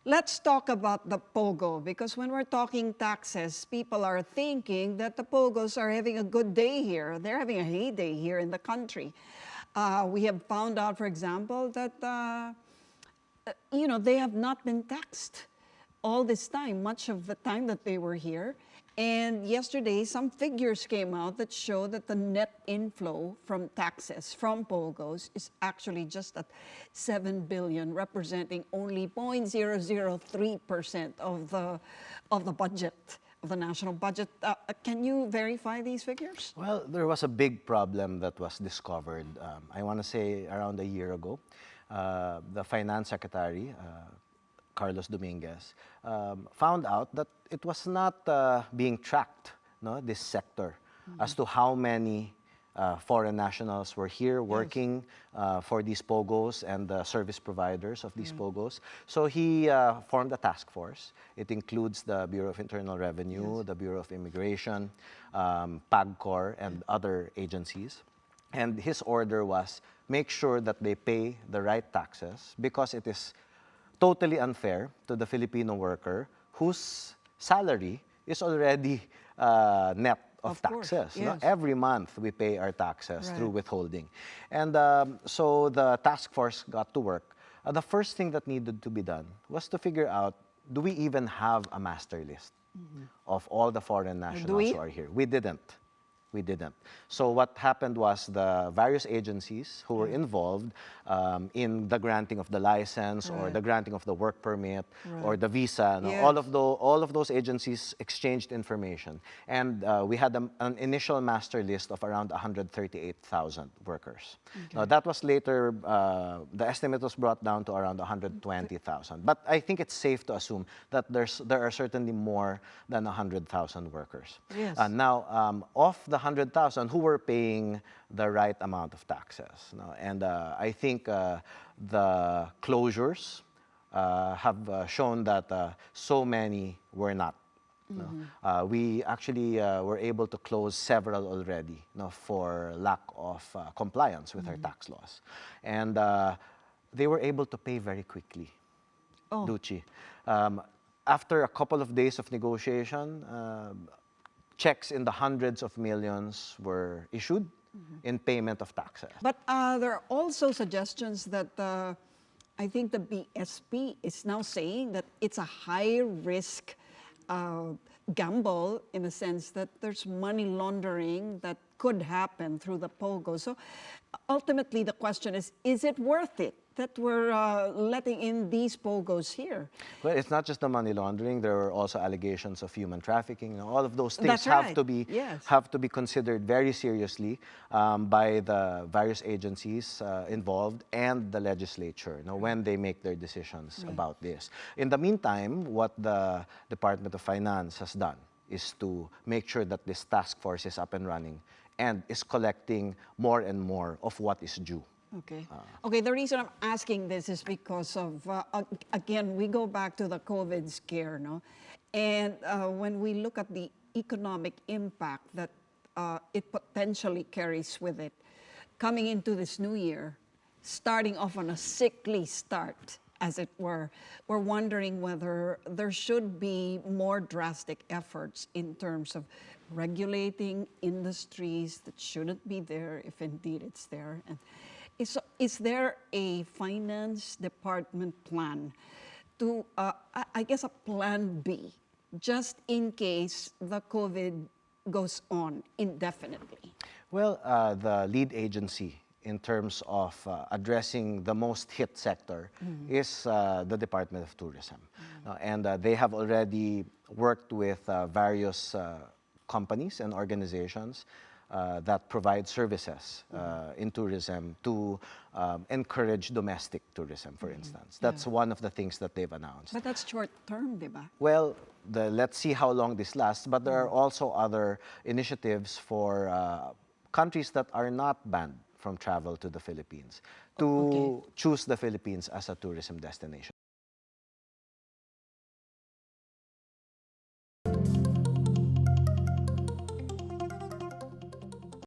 Let's talk about the POGO, because when we're talking taxes, people are thinking that the POGOs are having a good day here. They're having a heyday here in the country. We have found out, for example, that they have not been taxed all this time, much of the time that they were here. And yesterday, some figures came out that show that the net inflow from taxes from POGOs is actually just at 7 billion, representing only 0.003% of the budget, of the national budget. Can you verify these figures? Well, there was a big problem that was discovered, I want to say around a year ago. The Finance Secretary, Carlos Dominguez, found out that it was not being tracked, no, this sector, as to how many foreign nationals were here working for these POGOs and the service providers of these POGOs. So he formed a task force. It includes the Bureau of Internal Revenue, the Bureau of Immigration, PAGCOR, and other agencies. And his order was make sure that they pay the right taxes, because it is totally unfair to the Filipino worker whose salary is already net of taxes. Yes. Every month we pay our taxes through withholding. And so the task force got to work. The first thing that needed to be done was to figure out, do we even have a master list of all the foreign nationals who are here? We didn't. We didn't. So what happened was the various agencies who were involved in the granting of the license or the granting of the work permit or the visa, all of those agencies exchanged information. And we had an initial master list of around 138,000 workers. Now that was later, the estimate was brought down to around 120,000. But I think it's safe to assume that there are certainly more than 100,000 workers. Yes. Now, of the 100,000 who were paying the right amount of taxes. And I think the closures have shown that so many were not. We actually were able to close several already for lack of compliance with our tax laws. And they were able to pay very quickly, Duchi. After a couple of days of negotiation, checks in the hundreds of millions were issued in payment of taxes. But there are also suggestions that I think the BSP is now saying that it's a high-risk gamble, in the sense that there's money laundering that could happen through the POGO. So ultimately the question is it worth it that we're letting in these POGOs here? Well, it's not just the money laundering. There are also allegations of human trafficking. All of those things have to be considered very seriously by the various agencies involved and the legislature when they make their decisions about this. In the meantime, what the Department of Finance has done is to make sure that this task force is up and running and is collecting more and more of what is due. Okay. Okay, the reason I'm asking this is because of, again, we go back to the COVID scare, no? And when we look at the economic impact that it potentially carries with it, coming into this new year, starting off on a sickly start, as it were, we're wondering whether there should be more drastic efforts in terms of regulating industries that shouldn't be there, if indeed it's there. And is there a finance department plan to, I guess, a plan B, just in case the COVID goes on indefinitely? Well, the lead agency in terms of addressing the most hit sector is the Department of Tourism. And they have already worked with various companies and organizations that provide services in tourism to encourage domestic tourism, for instance. That's one of the things that they've announced. But that's short term, diba? Well, let's see how long this lasts, but there are also other initiatives for countries that are not banned from travel to the Philippines to choose the Philippines as a tourism destination.